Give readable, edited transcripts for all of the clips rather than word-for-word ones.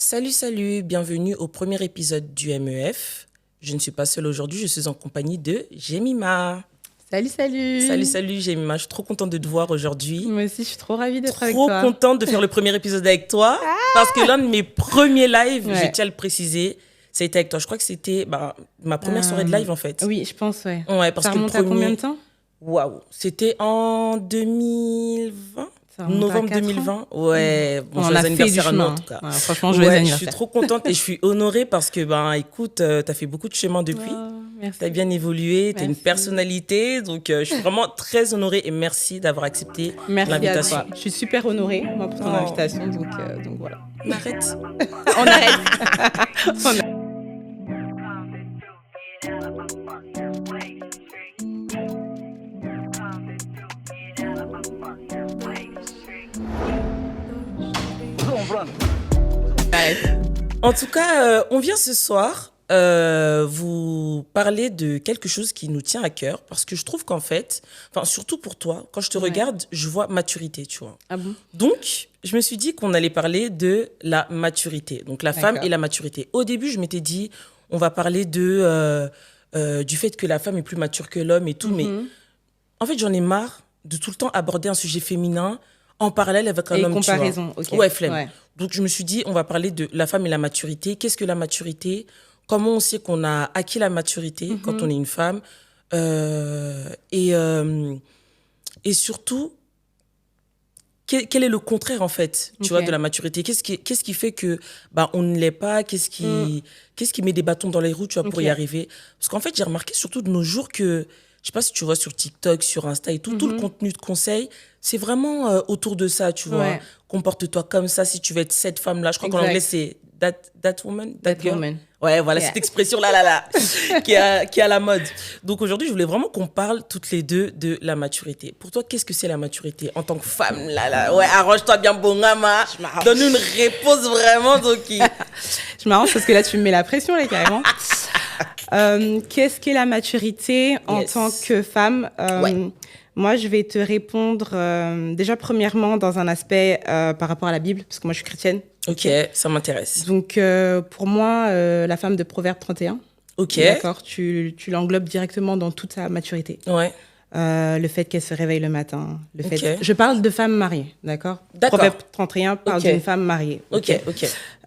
Salut, bienvenue au premier épisode du MEF. Je ne suis pas seule aujourd'hui, je suis en compagnie de Jemima. Salut Jemima, je suis trop contente de te voir aujourd'hui. Moi aussi, je suis trop ravie d'être avec toi. Trop contente de faire le premier épisode avec toi, parce que l'un de mes premiers lives, je tiens à le préciser, ça a été avec toi. Je crois que c'était ma première soirée de live en fait. Oui, je pense, ouais. Ouais, parce ça que remonte à combien de temps? Waouh, c'était en 2020. Novembre 2020, ouais. Bon, joyeux anniversaire à nous, en tout cas. Ouais, franchement, joyeux anniversaire. Je suis trop contente et je suis honorée parce que, écoute, t'as fait beaucoup de chemin depuis. Merci. T'as bien évolué, t'as une personnalité. Donc, je suis vraiment très honorée et merci d'avoir accepté l'invitation. À toi. Je suis super honorée, moi, pour ton invitation. Donc voilà. On arrête. On arrête. En tout cas, on vient ce soir vous parler de quelque chose qui nous tient à cœur parce que je trouve qu'en fait, surtout pour toi, quand je te regarde, je vois maturité, tu vois. Ah bon? Donc, je me suis dit qu'on allait parler de la maturité, donc la femme et la maturité. Au début, je m'étais dit, on va parler du fait que la femme est plus mature que l'homme et tout, mais en fait, j'en ai marre de tout le temps aborder un sujet féminin en parallèle avec un homme, comparaison, tu vois. Ouais, flemme. Ouais. Donc, je me suis dit, on va parler de la femme et la maturité. Qu'est-ce que la maturité? Comment on sait qu'on a acquis la maturité quand on est une femme? Et surtout, quel est le contraire, en fait, tu vois, de la maturité? Qu'est-ce qui fait que on ne l'est pas? Qu'est-ce qui met des bâtons dans les roues, tu vois, pour y arriver? Parce qu'en fait, j'ai remarqué surtout de nos jours que, je sais pas si tu vois sur TikTok, sur Insta et tout, tout le contenu de conseils, c'est vraiment autour de ça, tu vois. Comporte-toi comme ça si tu veux être cette femme-là. Je crois qu'en anglais, c'est that woman, that girl. Woman. Ouais, voilà, cette expression-là, qui est à la mode. Donc aujourd'hui, je voulais vraiment qu'on parle toutes les deux de la maturité. Pour toi, qu'est-ce que c'est la maturité en tant que femme, là? Ouais, arrange-toi bien, Bongama. Donne une réponse vraiment, donc. Je m'arrange parce que là, tu me mets la pression, là, carrément. Qu'est-ce qu'est la maturité en tant que femme? Moi, je vais te répondre déjà premièrement dans un aspect par rapport à la Bible, parce que moi, je suis chrétienne. Ok, ça m'intéresse. Donc, pour moi, la femme de Proverbe 31, d'accord, tu l'englobes directement dans toute sa maturité. Ouais. Le fait qu'elle se réveille le matin. Je parle de femmes mariées, d'accord? Proverbe 31 parle d'une femme mariée. Ok.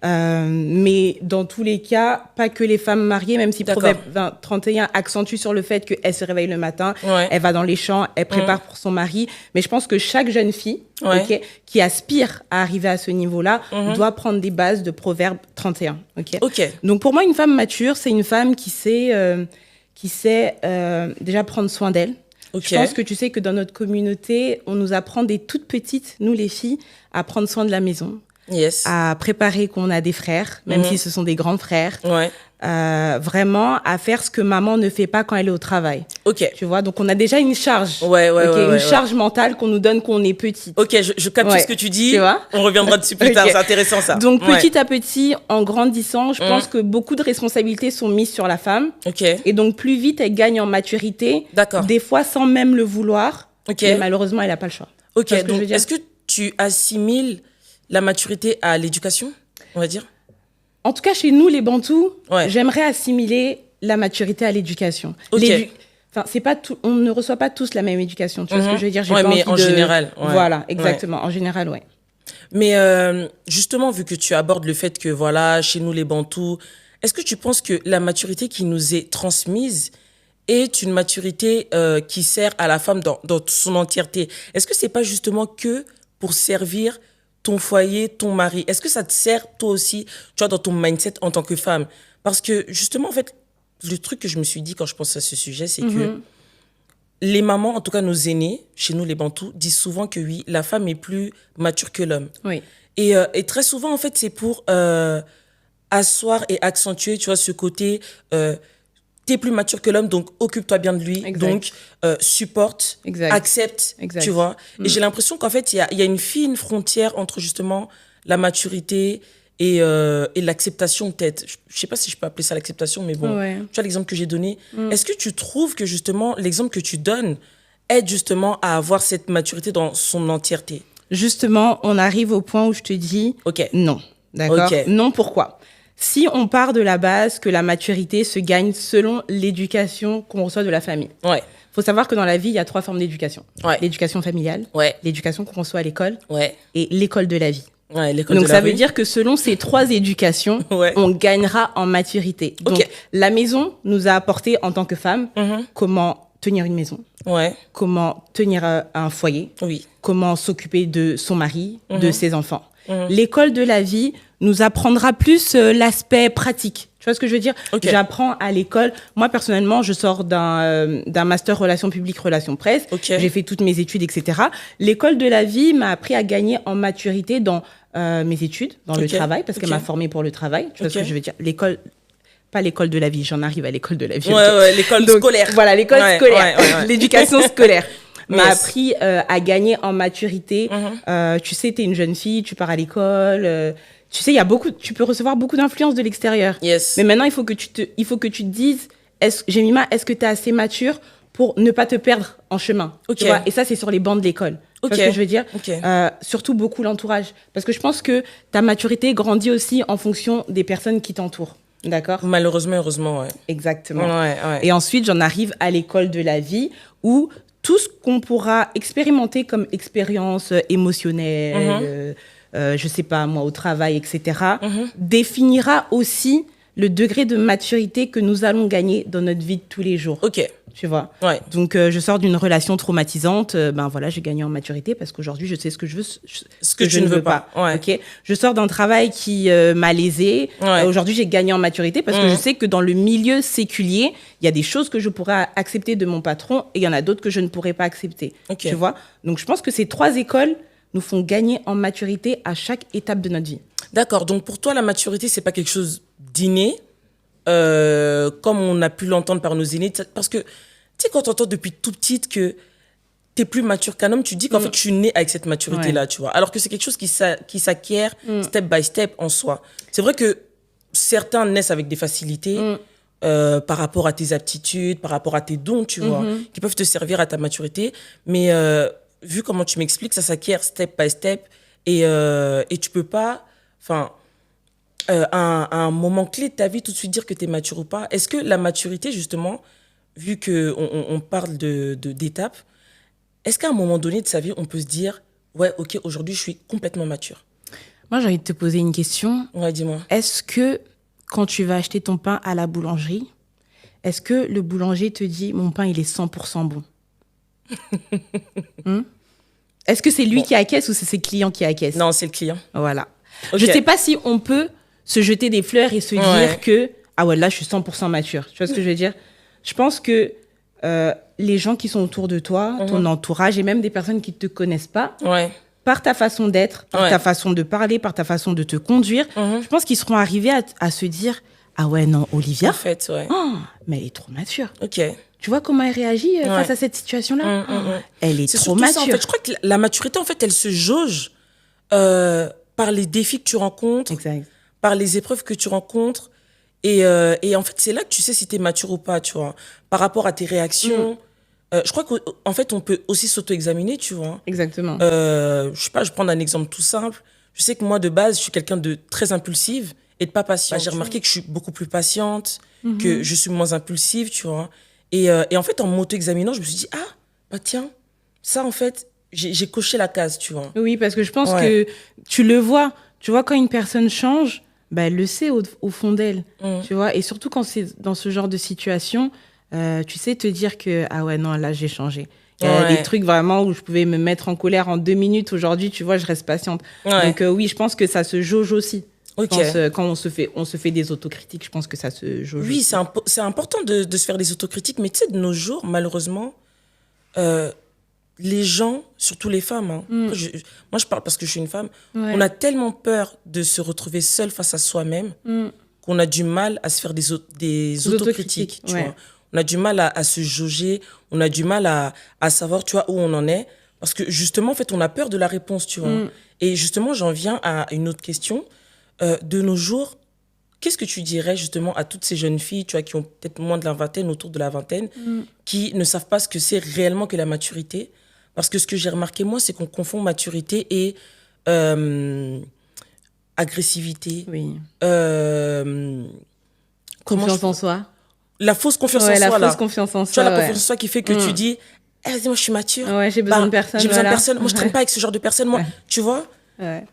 Mais dans tous les cas, pas que les femmes mariées, même si Proverbe 31 accentue sur le fait qu'elle se réveille le matin, elle va dans les champs, elle prépare pour son mari. Mais je pense que chaque jeune fille qui aspire à arriver à ce niveau-là doit prendre des bases de Proverbe 31. Donc pour moi, une femme mature, c'est une femme qui sait déjà prendre soin d'elle. Je pense que tu sais que dans notre communauté, on nous apprend dès toutes petites, nous les filles, à prendre soin de la maison, à préparer qu'on a des frères, même si ce sont des grands frères, vraiment à faire ce que maman ne fait pas quand elle est au travail. Tu vois, donc on a déjà une charge, une charge mentale qu'on nous donne quand on est petite. Ok, je capte ce que tu dis, on reviendra dessus plus tard, c'est intéressant ça. Donc petit à petit, en grandissant, je pense que beaucoup de responsabilités sont mises sur la femme. Et donc plus vite elle gagne en maturité, des fois sans même le vouloir, mais malheureusement elle n'a pas le choix. Donc est-ce que tu assimiles la maturité à l'éducation, on va dire? En tout cas, chez nous, les Bantous, j'aimerais assimiler la maturité à l'éducation. C'est pas tout, on ne reçoit pas tous la même éducation, tu vois ce que je veux dire? Mais en général. Voilà, exactement, en général, Mais justement, vu que tu abordes le fait que, voilà, chez nous, les Bantous, est-ce que tu penses que la maturité qui nous est transmise est une maturité qui sert à la femme dans son entièreté? Est-ce que c'est pas justement que pour servir ton foyer, ton mari? Est-ce que ça te sert, toi aussi, tu vois, dans ton mindset en tant que femme? Parce que, justement, en fait, le truc que je me suis dit quand je pense à ce sujet, c'est que les mamans, en tout cas nos aînés, chez nous, les Bantous, disent souvent que oui, la femme est plus mature que l'homme. Et très souvent, en fait, c'est pour asseoir et accentuer, tu vois, ce côté... t'es plus mature que l'homme, donc occupe-toi bien de lui, donc supporte, accepte, tu vois. Et j'ai l'impression qu'en fait, il y a une fine frontière entre justement la maturité et l'acceptation peut-être. Je sais pas si je peux appeler ça l'acceptation, mais bon, tu vois l'exemple que j'ai donné. Est-ce que tu trouves que justement, l'exemple que tu donnes aide justement à avoir cette maturité dans son entièreté? Justement, on arrive au point où je te dis non. D'accord. Non, pourquoi? Si on part de la base que la maturité se gagne selon l'éducation qu'on reçoit de la famille. Ouais. Faut savoir que dans la vie, il y a 3 formes d'éducation. Ouais. L'éducation familiale, l'éducation qu'on reçoit à l'école et l'école de la vie. Ouais, l'école Donc de la ça veut rue. dire que selon ces 3 éducations, on gagnera en maturité. Donc la maison nous a apporté en tant que femme comment tenir une maison, comment tenir un foyer, comment s'occuper de son mari, de ses enfants. L'école de la vie nous apprendra plus l'aspect pratique. Tu vois ce que je veux dire? J'apprends à l'école. Moi, personnellement, je sors d'un master relations publiques, relations presse. J'ai fait toutes mes études, etc. L'école de la vie m'a appris à gagner en maturité dans mes études, dans le travail, parce qu'elle m'a formée pour le travail. Tu vois ce que je veux dire? L'école, pas l'école de la vie, j'en arrive à l'école de la vie. L'école scolaire. Voilà, l'école scolaire, l'éducation scolaire. M'a appris à gagner en maturité. Tu sais, t'es une jeune fille, tu pars à l'école. Tu sais, tu peux recevoir beaucoup d'influence de l'extérieur. Mais maintenant, il faut que tu te dises, Jemima, est-ce que tu es assez mature pour ne pas te perdre en chemin? Tu vois? Et ça, c'est sur les bancs de l'école. Tu vois ce que je veux dire? Surtout beaucoup l'entourage. Parce que je pense que ta maturité grandit aussi en fonction des personnes qui t'entourent. D'accord? Malheureusement, heureusement, ouais. Exactement. Et ensuite, j'en arrive à l'école de la vie où tout ce qu'on pourra expérimenter comme expérience émotionnelle, je sais pas moi, au travail, etc., définira aussi le degré de maturité que nous allons gagner dans notre vie de tous les jours. Tu vois? Donc, je sors d'une relation traumatisante, ben voilà, j'ai gagné en maturité parce qu'aujourd'hui, je sais ce que je veux, ce que je ne veux pas. Je sors d'un travail qui m'a lésé. Aujourd'hui, j'ai gagné en maturité parce que je sais que dans le milieu séculier, il y a des choses que je pourrais accepter de mon patron et il y en a d'autres que je ne pourrais pas accepter. Tu vois? Donc, je pense que ces 3 écoles nous font gagner en maturité à chaque étape de notre vie. D'accord. Donc, pour toi, la maturité, c'est pas quelque chose d'inné, comme on a pu l'entendre par nos aînés. Parce que, tu sais, quand tu entends depuis tout petite que tu es plus mature qu'un homme, tu dis qu'en fait, je suis née avec cette maturité-là, tu vois. Alors que c'est quelque chose qui s'acquiert step by step en soi. C'est vrai que certains naissent avec des facilités par rapport à tes aptitudes, par rapport à tes dons, tu vois, qui peuvent te servir à ta maturité. Mais vu comment tu m'expliques, ça s'acquiert step by step et tu peux pas... Enfin, à un moment clé de ta vie, tout de suite dire que tu es mature ou pas. Est-ce que la maturité, justement, vu qu'on parle d'étapes, est-ce qu'à un moment donné de sa vie, on peut se dire « Ouais, ok, aujourd'hui, je suis complètement mature ». Moi, j'ai envie de te poser une question. Ouais, dis-moi. Est-ce que, quand tu vas acheter ton pain à la boulangerie, est-ce que le boulanger te dit « Mon pain, il est 100% bon » Est-ce que c'est lui qui acquiesce ou c'est ses clients qui acquiescent? Non, c'est le client. Voilà. Je sais pas si on peut se jeter des fleurs et se dire que ah ouais, là je suis 100% mature. Tu vois ce que je veux dire? Je pense que les gens qui sont autour de toi, ton entourage et même des personnes qui te connaissent pas, par ta façon d'être, par ta façon de parler, par ta façon de te conduire, je pense qu'ils seront arrivés à se dire ah ouais non, Olivia, en fait, mais elle est trop mature. Tu vois comment elle réagit face à cette situation-là? Elle est trop mature. Ça, en fait. Je crois que la maturité, en fait, elle se jauge par les défis que tu rencontres, par les épreuves que tu rencontres. Et en fait, c'est là que tu sais si tu es mature ou pas, tu vois. Par rapport à tes réactions. Je crois qu'en fait, on peut aussi s'auto-examiner, tu vois. Exactement. Je sais pas, je vais prendre un exemple tout simple. Je sais que moi, de base, je suis quelqu'un de très impulsive et de pas patiente. J'ai remarqué que je suis beaucoup plus patiente, que je suis moins impulsive, tu vois. Et en fait, en m'auto-examinant, je me suis dit, ah, bah tiens, ça, en fait, j'ai coché la case, tu vois. Oui, parce que je pense que tu le vois. Tu vois, quand une personne change, bah, elle le sait au fond d'elle, tu vois. Et surtout quand c'est dans ce genre de situation, tu sais te dire que, ah ouais, non, là, j'ai changé. Il y a des trucs vraiment où je pouvais me mettre en colère en 2 minutes. Aujourd'hui, tu vois, je reste patiente. Donc oui, je pense que ça se jauge aussi. Quand on se fait des autocritiques, je pense que ça se jauge. Oui, c'est important de se faire des autocritiques, mais tu sais, de nos jours, malheureusement, les gens, surtout les femmes, moi je parle parce que je suis une femme, on a tellement peur de se retrouver seule face à soi-même qu'on a du mal à se faire des autocritiques, tu vois. On a du mal à se jauger, on a du mal à savoir, tu vois, où on en est, parce que justement, en fait, on a peur de la réponse, tu vois. Et justement, j'en viens à une autre question. De nos jours, qu'est-ce que tu dirais justement à toutes ces jeunes filles, tu vois, qui ont peut-être moins de la vingtaine, autour de la vingtaine, qui ne savent pas ce que c'est réellement que la maturité? Parce que ce que j'ai remarqué, moi, c'est qu'on confond maturité et agressivité. Oui. Confiance en soi. La fausse confiance en soi, là. La fausse confiance en soi, tu vois, la confiance en soi qui fait que tu dis, vas-y, moi, je suis mature. Ouais, j'ai besoin de personne. J'ai besoin de personne. Moi, je traîne pas avec ce genre de personne, moi. Tu vois? Ouais.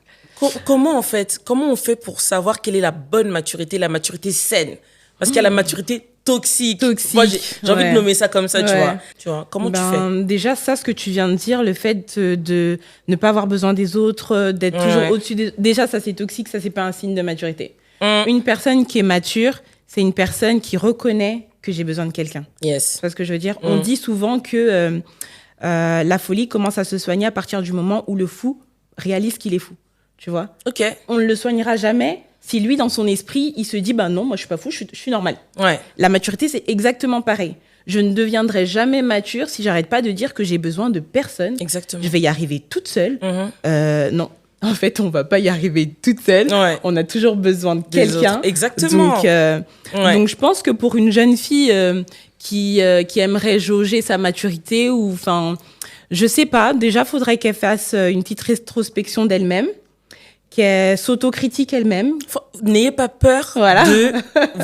Comment on fait pour savoir quelle est la bonne maturité, la maturité saine? Parce qu'il y a la maturité toxique. Moi, j'ai envie de nommer ça comme ça, tu vois. Comment tu fais? Déjà, ça, ce que tu viens de dire, le fait de ne pas avoir besoin des autres, d'être toujours au-dessus des... Déjà, ça, c'est toxique, ça, c'est pas un signe de maturité. Une personne qui est mature, c'est une personne qui reconnaît que j'ai besoin de quelqu'un. Yes. Tu vois ce que je veux dire? On dit souvent que la folie commence à se soigner à partir du moment où le fou réalise qu'il est fou. Tu vois? Ok. On ne le soignera jamais si lui, dans son esprit, il se dit, non, moi, je suis pas fou, je suis normal. Ouais. La maturité, c'est exactement pareil. Je ne deviendrai jamais mature si j'arrête pas de dire que j'ai besoin de personne. Exactement. Je vais y arriver toute seule. Non. En fait, on va pas y arriver toute seule. Ouais. On a toujours besoin de quelqu'un. Exactement. Donc, je pense que pour une jeune fille qui aimerait jauger sa maturité, ou, je sais pas, déjà, faudrait qu'elle fasse une petite rétrospection d'elle-même, qu'elle s'autocritique elle-même. N'ayez pas peur de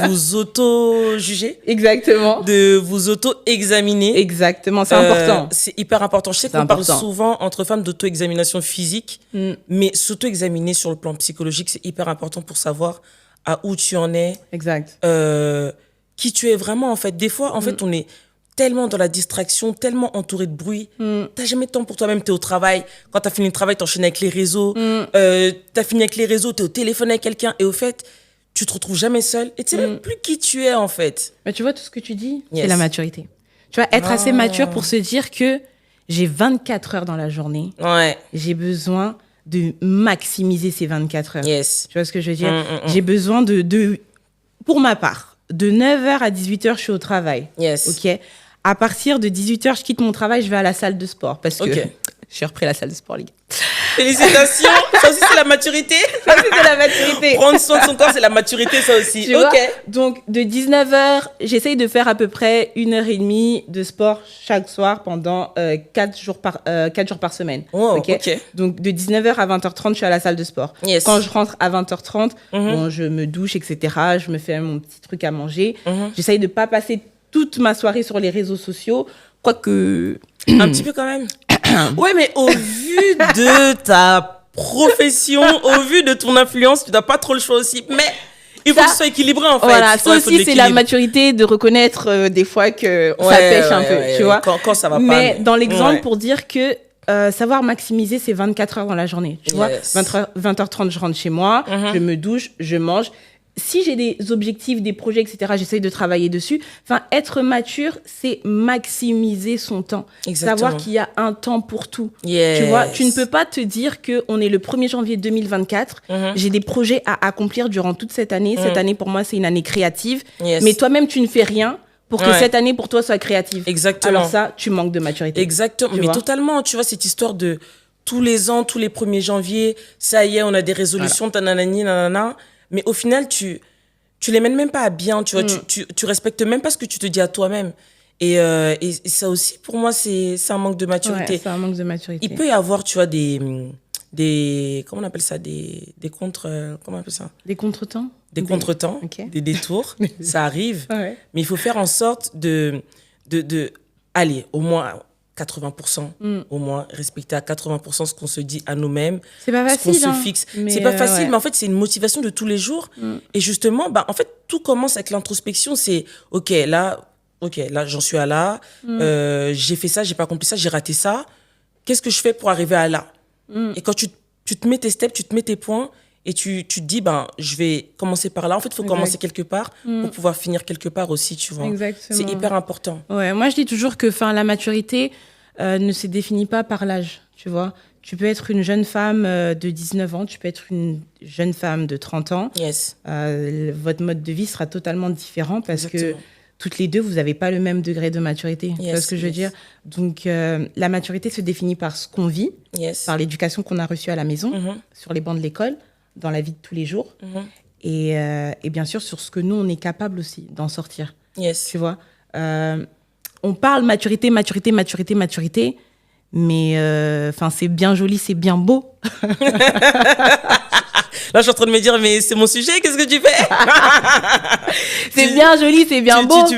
vous auto-juger. Exactement. De vous auto-examiner. Exactement, c'est important. C'est hyper important. Je sais qu'on parle souvent entre femmes d'auto-examination physique, mais s'auto-examiner sur le plan psychologique, c'est hyper important pour savoir à où tu en es. Exact. Qui tu es vraiment, en fait. Des fois, en fait, on est tellement dans la distraction, tellement entouré de bruit. T'as jamais de temps pour toi-même, t'es au travail. Quand t'as fini le travail, t'enchaînes avec les réseaux. T'as fini avec les réseaux, t'es au téléphone avec quelqu'un. Et au fait, tu te retrouves jamais seul. Et tu sais même plus qui tu es, en fait. Mais tu vois, tout ce que tu dis, c'est la maturité. Tu vois, être assez mature pour se dire que j'ai 24 heures dans la journée. Ouais. J'ai besoin de maximiser ces 24 heures. Yes. Tu vois ce que je veux dire? J'ai besoin pour ma part, de 9h à 18h, je suis au travail. Yes. OK? À partir de 18h, je quitte mon travail, je vais à la salle de sport. Parce que j'ai repris la salle de sport, les gars. Félicitations. Ça aussi, c'est la maturité. Ça aussi, c'est la maturité. Prendre soin de son corps, c'est la maturité, ça aussi. Tu vois? Donc, de 19h, j'essaye de faire à peu près 1h30 de sport chaque soir pendant 4 jours par semaine. Oh, OK. Donc, de 19h à 20h30, je suis à la salle de sport. Yes. Quand je rentre à 20h30, je me douche, etc. Je me fais mon petit truc à manger. J'essaye de ne pas passer toute ma soirée sur les réseaux sociaux. Quoique... Un petit peu quand même. Ouais, mais au vu de ta profession, au vu de ton influence, tu n'as pas trop le choix aussi. Mais il faut que ce soit équilibré, en fait. Voilà, ça aussi, c'est la maturité de reconnaître des fois que ça pêche un peu, tu vois. Quand ça va pas. Mais dans l'exemple, pour dire que savoir maximiser, c'est 24 heures dans la journée. Tu vois, 20h30, je rentre chez moi, je me douche, je mange. Si j'ai des objectifs, des projets, etc., j'essaye de travailler dessus. Enfin, être mature, c'est maximiser son temps. Exactement. Savoir qu'il y a un temps pour tout. Yes. Tu vois, tu ne peux pas te dire qu'on est le 1er janvier 2024. J'ai des projets à accomplir durant toute cette année. Cette année, pour moi, c'est une année créative. Yes. Mais toi-même, tu ne fais rien pour que cette année, pour toi, soit créative. Exactement. Alors ça, tu manques de maturité. Exactement. Mais totalement, tu vois, cette histoire de tous les ans, tous les 1er janvier, ça y est, on a des résolutions, tananani, nanana. Mais au final, tu les mènes même pas à bien, tu vois. Tu respectes même pas ce que tu te dis à toi-même. Et ça aussi, pour moi, c'est un manque de maturité. Ouais, c'est un manque de maturité. Il peut y avoir, tu vois, des comment on appelle ça, des comment on appelle ça? Des contretemps. Des contretemps, des détours. Ça arrive. Ouais. Mais il faut faire en sorte de aller au moins 80%, au moins respecter à 80% ce qu'on se dit à nous-mêmes. C'est pas facile. Ce qu'on se fixe. C'est pas facile, mais en fait, c'est une motivation de tous les jours. Et justement, en fait, tout commence avec l'introspection. C'est, OK, là, j'en suis à là. J'ai fait ça, j'ai pas accompli ça, j'ai raté ça. Qu'est-ce que je fais pour arriver à là? Et quand tu te mets tes steps, tu te mets tes points, et tu te dis, je vais commencer par là. En fait, il faut commencer quelque part pour pouvoir finir quelque part aussi, tu vois. Exactement. C'est hyper important. Ouais, moi, je dis toujours que la maturité ne se définit pas par l'âge, tu vois. Tu peux être une jeune femme de 19 ans, tu peux être une jeune femme de 30 ans. Yes. Votre mode de vie sera totalement différent parce que toutes les deux, vous n'avez pas le même degré de maturité. Tu vois ce que je veux dire? Donc, la maturité se définit par ce qu'on vit, par l'éducation qu'on a reçue à la maison, sur les bancs de l'école, dans la vie de tous les jours. Et bien sûr, sur ce que nous, on est capable aussi d'en sortir. Yes. Tu vois, on parle maturité, mais c'est bien joli, c'est bien beau. Là, je suis en train de me dire, mais c'est mon sujet, qu'est-ce que tu fais? C'est bien joli, c'est bien beau.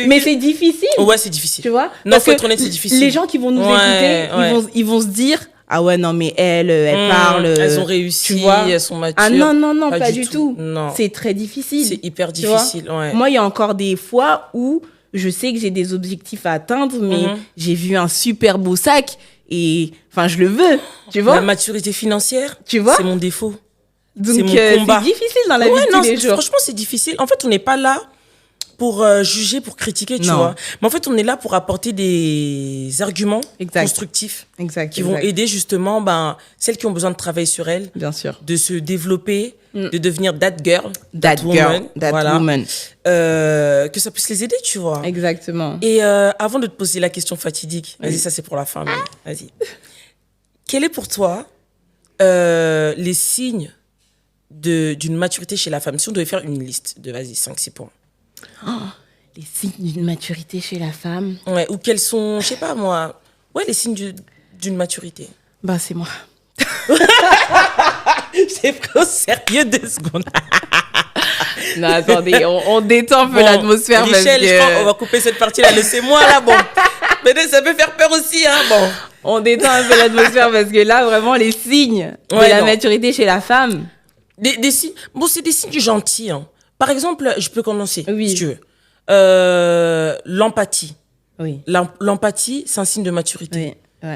Mais c'est difficile. Ouais, c'est difficile. Tu vois? Non, faut être honnête, c'est difficile. Les gens qui vont nous écouter, ils vont se dire, ah ouais, non, mais elles parlent. Elles ont réussi, tu vois? elles sont matures. Ah non, pas du tout. Non. C'est très difficile. C'est hyper difficile, ouais. Moi, il y a encore des fois où je sais que j'ai des objectifs à atteindre, mais j'ai vu un super beau sac et, enfin, je le veux, tu vois? La maturité financière, tu vois? C'est mon défaut. Donc, c'est difficile dans la vie de tous les jours. Franchement, c'est difficile. En fait, on n'est pas là pour juger, pour critiquer, tu vois. Mais en fait, on est là pour apporter des arguments constructifs qui vont aider justement celles qui ont besoin de travailler sur elles, bien sûr, de se développer, de devenir that girl, that woman. Que ça puisse les aider, tu vois. Exactement. Et avant de te poser la question fatidique, vas-y, ça c'est pour la fin, mais vas-y. Quel est pour toi les signes d'une maturité chez la femme? Si on devait faire une liste de, vas-y, 5-6 points. Oh, les signes d'une maturité chez la femme. Ouais, ou quels sont, je sais pas moi, les signes d'une maturité. C'est moi. J'ai pris au sérieux 2 secondes. Non, attendez, on détend un peu l'atmosphère. Richel, je crois qu'on va couper cette partie-là. Laissez-moi là, bon. Peut-être ça peut faire peur aussi, hein, bon. On détend un peu l'atmosphère parce que là, vraiment, les signes de la maturité chez la femme. Des signes. Bon, c'est des signes gentils. Hein. Par exemple, je peux commencer, si tu veux. L'empathie. Oui. L'empathie, c'est un signe de maturité. Oui.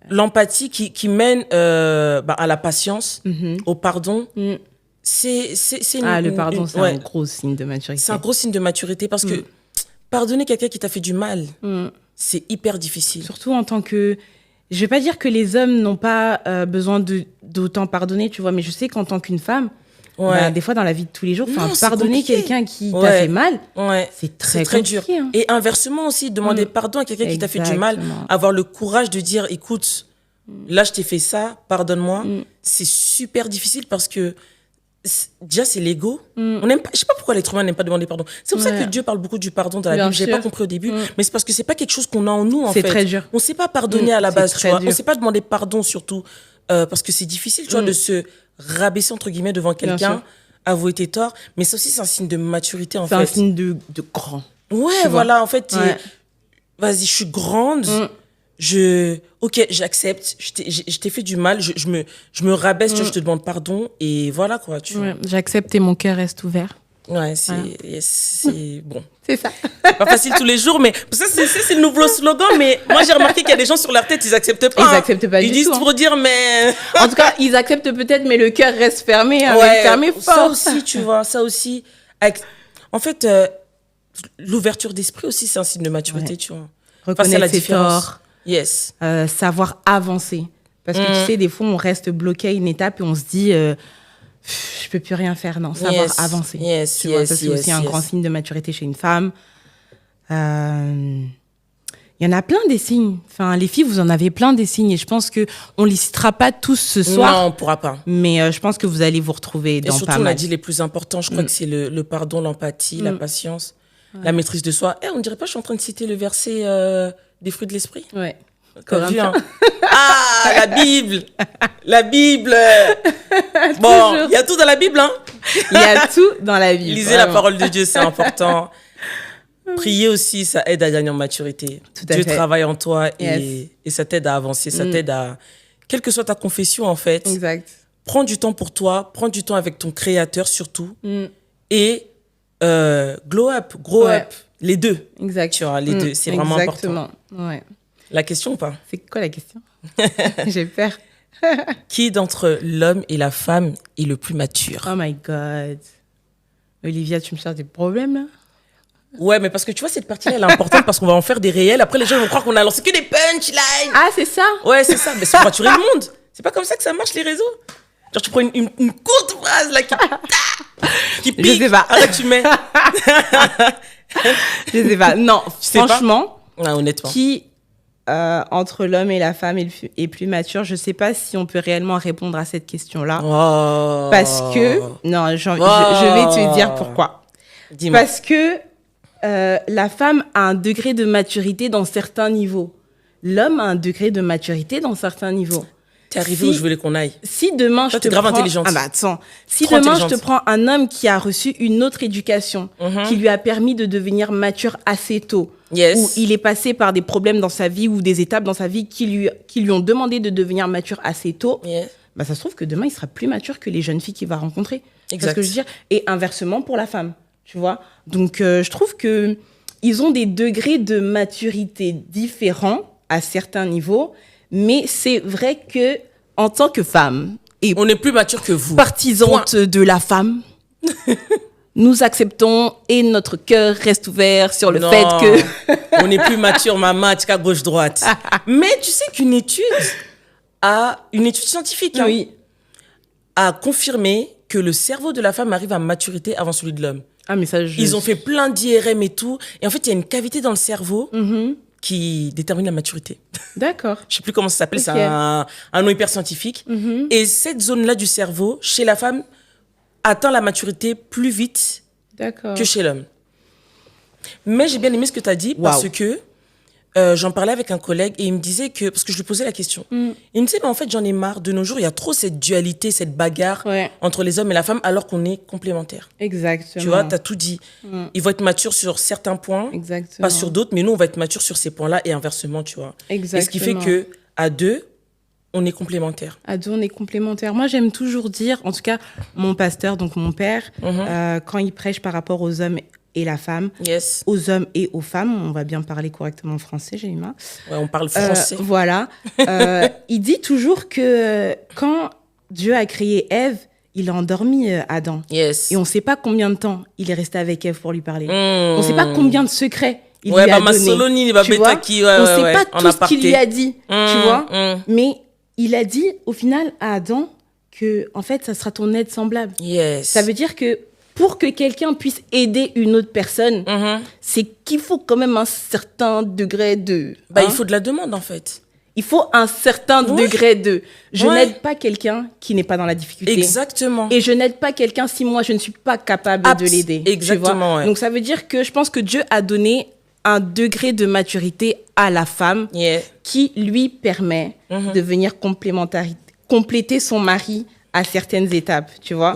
L'empathie qui mène à la patience, au pardon. Le pardon, c'est un gros signe de maturité. C'est un gros signe de maturité parce que pardonner quelqu'un qui t'a fait du mal, c'est hyper difficile. Surtout en tant que... Je vais pas dire que les hommes n'ont pas besoin d'autant pardonner, tu vois, mais je sais qu'en tant qu'une femme, des fois dans la vie de tous les jours, pardonner quelqu'un qui t'a fait mal, c'est très dur. Hein. Et inversement aussi, demander pardon à quelqu'un qui t'a fait du mal, avoir le courage de dire, écoute, là je t'ai fait ça, pardonne-moi, c'est super difficile parce que déjà c'est l'ego. On n'aime pas, je sais pas pourquoi l'être humain n'aime pas demander pardon. C'est pour ça que Dieu parle beaucoup du pardon dans la Bible. J'ai pas compris au début, mais c'est parce que c'est pas quelque chose qu'on a en nous en fait. C'est très dur. On sait pas pardonner à la base, tu vois. On sait pas demander pardon surtout parce que c'est difficile, tu vois, de se rabaisser entre guillemets devant quelqu'un, avouer tes torts. Mais ça aussi c'est un signe de maturité en fait. C'est un signe de grand. Ouais, voilà, en fait, vas-y, je suis grande. Ok, j'accepte, je t'ai fait du mal, je me rabaisse, tu vois, je te demande pardon, et voilà quoi. J'accepte et mon cœur reste ouvert. Ouais, c'est bon. C'est ça. C'est pas facile tous les jours, mais ça, c'est le nouveau slogan, mais moi j'ai remarqué qu'il y a des gens sur leur tête, ils acceptent pas. Ils acceptent pas du tout. Ils disent pour dire, mais. En tout cas, ils acceptent peut-être, mais le cœur reste fermé, fermé fort. Ça aussi, tu vois, ça aussi. En fait, l'ouverture d'esprit aussi, c'est un signe de maturité, tu vois. Reconnaître ses torts. Yes. Savoir avancer. Parce que tu sais, des fois, on reste bloqué à une étape et on se dit, je peux plus rien faire. Non, savoir avancer. Tu vois, ça, c'est aussi un grand signe de maturité chez une femme. Il y en a plein des signes. Enfin, les filles, vous en avez plein des signes. Et je pense qu'on ne les citera pas tous ce soir. Non, on ne pourra pas. Mais je pense que vous allez vous retrouver dans pas mal. Et surtout, on a dit les plus importants. Je crois que c'est le pardon, l'empathie, la patience, la maîtrise de soi. On ne dirait pas, je suis en train de citer le verset des fruits de l'esprit. Ouais. Corinthien. Ah, la Bible. La Bible. Bon, il y a tout dans la Bible, hein. Il y a tout dans la Bible. Lisez la parole de Dieu, c'est important. Prier aussi, ça aide à gagner en maturité. Dieu travaille en toi et ça t'aide à avancer, ça t'aide à... Quelle que soit ta confession, en fait. Exact. Prends du temps pour toi, prends du temps avec ton Créateur surtout. Et grow up. Les deux. Exact. Tu vois, les deux, c'est vraiment important. Exactement, ouais. La question ou pas? C'est quoi la question? J'ai peur. Qui d'entre l'homme et la femme est le plus mature? Oh my God. Olivia, tu me cherches des problèmes, là? Ouais, mais parce que tu vois, cette partie-là, elle est importante parce qu'on va en faire des réels. Après, les gens vont croire qu'on a lancé que des punchlines. Ah, c'est ça? Ouais, c'est ça. Mais c'est pour maturer le monde. C'est pas comme ça que ça marche, les réseaux. Genre, tu prends une courte phrase, là, qui pique. Je sais pas. Arrête, tu mets. Je sais pas. Non, franchement. Honnêtement. Qui... entre l'homme et la femme est plus mature, je sais pas si on peut réellement répondre à cette question-là. Oh. Parce que... Non, je vais te dire pourquoi. Dis-moi. Parce que la femme a un degré de maturité dans certains niveaux. L'homme a un degré de maturité dans certains niveaux. T'es arrivée où je voulais qu'on aille. Si demain je te grave prends... intelligente. Ah bah attends. Si demain je te prends un homme qui a reçu une autre éducation, qui lui a permis de devenir mature assez tôt, où il est passé par des problèmes dans sa vie ou des étapes dans sa vie qui lui ont demandé de devenir mature assez tôt, bah ça se trouve que demain il sera plus mature que les jeunes filles qu'il va rencontrer. C'est ce que je veux dire. Et inversement pour la femme, tu vois. Donc je trouve que ils ont des degrés de maturité différents à certains niveaux, mais c'est vrai que en tant que femme, et on est plus mature que vous. Partisante de la femme, nous acceptons et notre cœur reste ouvert sur le fait que on est plus mature, maman, à gauche-droite. Mais tu sais qu'une étude scientifique a confirmé que le cerveau de la femme arrive à maturité avant celui de l'homme. Ah, mais ça, Ils ont fait plein d'IRM et tout. Et en fait, il y a une cavité dans le cerveau qui détermine la maturité. D'accord. Je sais plus comment ça s'appelle, c'est un nom hyper scientifique. Et cette zone-là du cerveau, chez la femme, atteint la maturité plus vite que chez l'homme. Mais j'ai bien aimé ce que tu as dit parce que j'en parlais avec un collègue et il me disait que, parce que je lui posais la question, il me disait, mais en fait, j'en ai marre. De nos jours, il y a trop cette dualité, cette bagarre entre les hommes et la femme, alors qu'on est complémentaires. Exactement. Tu vois, tu as tout dit. Ils vont être matures sur certains points, pas sur d'autres, mais nous, on va être matures sur ces points-là et inversement, tu vois. Exactement. Et ce qui fait qu'à deux, on est complémentaires. À deux, on est complémentaires. Moi, j'aime toujours dire, en tout cas, mon pasteur, donc mon père, quand il prêche par rapport aux hommes et la femme, aux hommes et aux femmes, on va bien parler correctement français, Jemima. Ouais, on parle français. Voilà. Il dit toujours que quand Dieu a créé Ève, il a endormi Adam. Et on ne sait pas combien de temps il est resté avec Ève pour lui parler. On ne sait pas combien de secrets il lui a donné. On ne sait pas tout ce qu'il lui a dit, tu vois. Mais il a dit, au final, à Adam, que, en fait, ça sera ton aide semblable. Ça veut dire que pour que quelqu'un puisse aider une autre personne, c'est qu'il faut quand même un certain degré de... il faut de la demande, en fait. Il faut un certain degré de... Je n'aide pas quelqu'un qui n'est pas dans la difficulté. Exactement. Et je n'aide pas quelqu'un si moi, je ne suis pas capable de l'aider. Exactement, Donc, ça veut dire que je pense que Dieu a donné un degré de maturité à la femme qui lui permet de venir compléter son mari à certaines étapes, tu vois.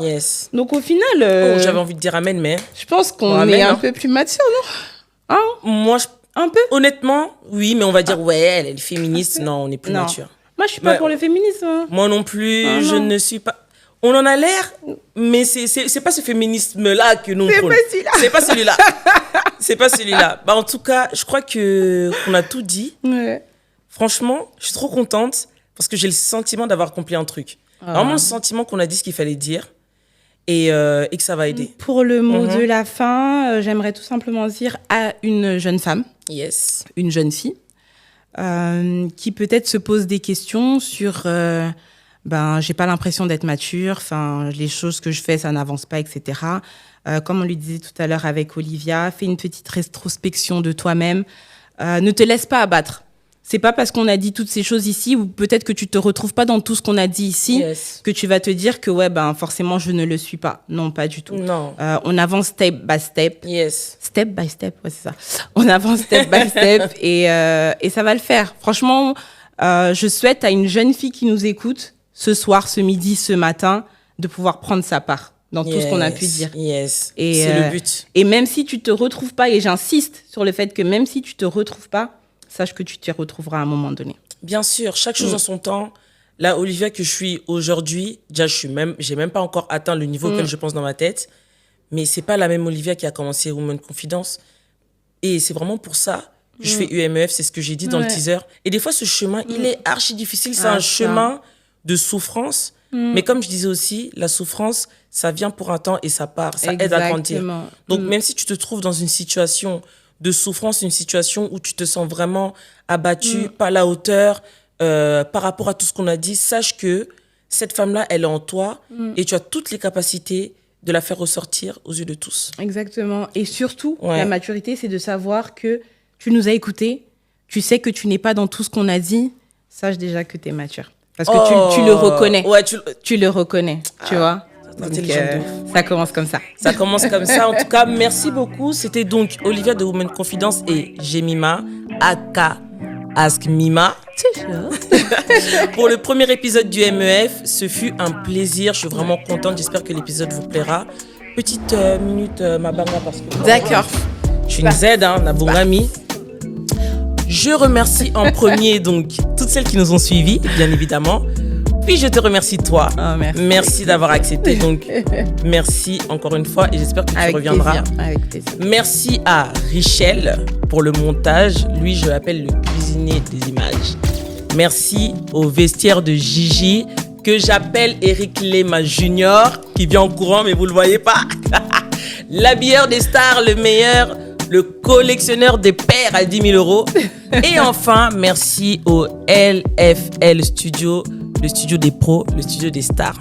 Donc, au final... j'avais envie de dire amen, mais... Je pense qu'on est un peu plus mature, non? Moi, un peu. Honnêtement, oui, mais on va dire, elle est féministe. Non, on est plus mature. Moi, je suis pas pour le féminisme. Moi non plus, je ne suis pas... On en a l'air, mais c'est pas ce féminisme-là que nous prônons. C'est pas celui-là. C'est pas celui-là. En tout cas, je crois qu'on a tout dit. Franchement, je suis trop contente parce que j'ai le sentiment d'avoir accompli un truc. Vraiment le sentiment qu'on a dit ce qu'il fallait dire et que ça va aider. Pour le mot de la fin, j'aimerais tout simplement dire à une jeune femme, une jeune fille, qui peut-être se pose des questions sur j'ai pas l'impression d'être mature, les choses que je fais, ça n'avance pas, etc. Comme on lui disait tout à l'heure avec Olivia, fais une petite rétrospection de toi-même. Ne te laisse pas abattre. C'est pas parce qu'on a dit toutes ces choses ici, ou peut-être que tu te retrouves pas dans tout ce qu'on a dit ici, que tu vas te dire que forcément je ne le suis pas. Non, pas du tout. Non. On avance step by step. Step by step, c'est ça. On avance step by step et ça va le faire. Franchement, je souhaite à une jeune fille qui nous écoute ce soir, ce midi, ce matin, de pouvoir prendre sa part dans tout ce qu'on a pu dire. Et c'est le but. Et même si tu te retrouves pas, et j'insiste sur le fait que même si tu te retrouves pas, sache que tu t'y retrouveras à un moment donné. Bien sûr, chaque chose en son temps. Là, Olivia que je suis aujourd'hui, déjà, j'ai même pas encore atteint le niveau auquel je pense dans ma tête, mais c'est pas la même Olivia qui a commencé Women Confidence. Et c'est vraiment pour ça que je fais UMEF, c'est ce que j'ai dit dans le teaser. Et des fois, ce chemin, il est archi difficile, c'est un chemin de souffrance. Mais comme je disais aussi, la souffrance, ça vient pour un temps et ça part, ça aide à grandir. Donc, même si tu te trouves dans une situation de souffrance, une situation où tu te sens vraiment abattu, pas à la hauteur par rapport à tout ce qu'on a dit, sache que cette femme-là, elle est en toi et tu as toutes les capacités de la faire ressortir aux yeux de tous. Exactement. Et surtout, la maturité, c'est de savoir que tu nous as écoutés, tu sais que tu n'es pas dans tout ce qu'on a dit, sache déjà que tu es mature. Parce que tu le reconnais. Tu le reconnais, tu vois. Donc, ça commence comme ça. Ça commence comme ça. En tout cas, merci beaucoup. C'était donc Olivia de Women Confidence et Jemima, aka Ask Mima. Toujours. Pour le premier épisode du MEF, ce fut un plaisir. Je suis vraiment contente. J'espère que l'épisode vous plaira. Petite minute, Mabanga, parce que... D'accord. Je suis une Z, Nabungami. Je remercie en premier donc toutes celles qui nous ont suivis, bien évidemment. Puis je te remercie toi. Oh, merci. Merci d'avoir accepté. Donc merci encore une fois et j'espère que tu reviendras. Avec plaisir. Merci à Richel pour le montage. Lui, je l'appelle le cuisinier des images. Merci au vestiaire de Gigi que j'appelle Eric Lema Junior qui vient en courant mais vous le voyez pas. L'habilleur des stars, le meilleur, le collectionneur des paires à 10 000 euros. Et enfin, merci au LFL Studio, le studio des pros, le studio des stars.